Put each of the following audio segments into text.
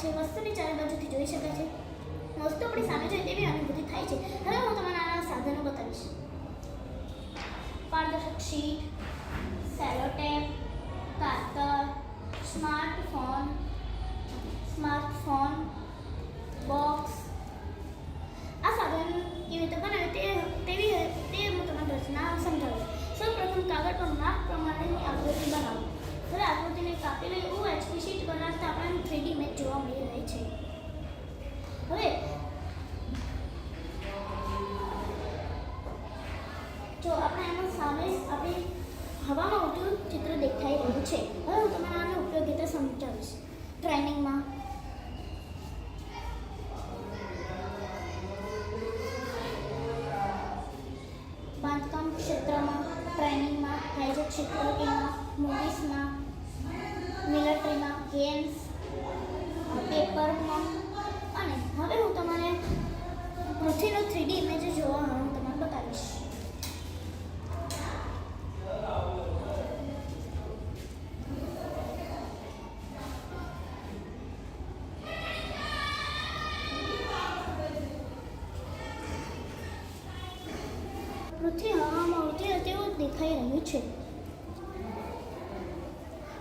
છે, વસ્તુની ચારે બાજુથી જોઈ શકાય છે, વસ્તુ આપણી સામે જોઈએ તેવી અનુભૂતિ થાય છે. હવે હું તમને આના સાધનો બતાવીશ. પારદર્શક શીટ, સેલોટેપ, કાતર, સ્માર્ટફોન બોક્સ. આ સાધન કેવી રીતે બનાવે તે હું તમને રચના સમજાવું. સૌપ્રથમ કાગળ પર માપ પ્રમાણેની આકૃતિ બનાવો. હવે આકૃતિને કાપી લઈ OHP શીટ બનાવતા આપણને 3D ઇમેજ જોવા મળી રહી છે. હવે જો આપણે એમાં સામે આપણી હવામાં ઉડતું ચિત્ર દેખાઈ રહ્યું છે. હવે હું તમને આનો ઉપયોગિતા સમજાવીશ. ટ્રેનિંગમાં, બાંધકામ ક્ષેત્રમાં, ટ્રેનિંગમાં, હાઇજેક સિક્યોરિટીમાં, મૂવીઝમાં, મિલિટરીમાં, ગેમ્સ, પેપરમાં. અને હવે હું તમને પૃથ્વીનો 3D ઇમેજ જોવા હું તમને બતાવીશ. પૃથ્વી હવામાં ઉડતી હોય તેવું દેખાઈ રહ્યું છે.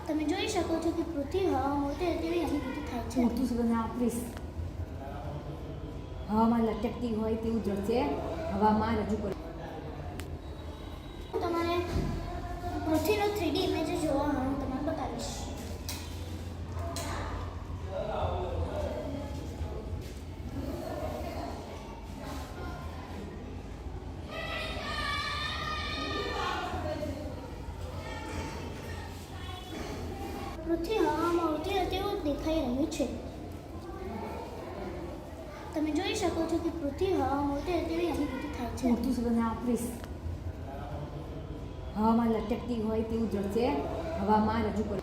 તમે જોઈ શકો છો કે પૃથ્વી હવામાં ઉડતી હોય તેવી અનુભૂતિ થાય છે. ઉડતું સુગંધ આપીશ. હવામાં લટકતી હોય તેવું દ્રશ્ય હવામાં રજૂ કરે. હું તમારે પૃથ્વીનો 3D ઇમેજ જોવા હું તમને બતાવીશ. પૃથ્વી હવામાં ઉડતી હોય તેવું દેખાઈ રહ્યું છે. તમે જોઈ શકો છો કે પૃથ્વી હવામાં ઉડતી હોય તેવી અનુભૂતિ થાય છે. ઉડતું સુગંધ આપીશ. હવામાં લટકતી હોય તેવું દ્રશ્ય હવામાં રજૂ કરે.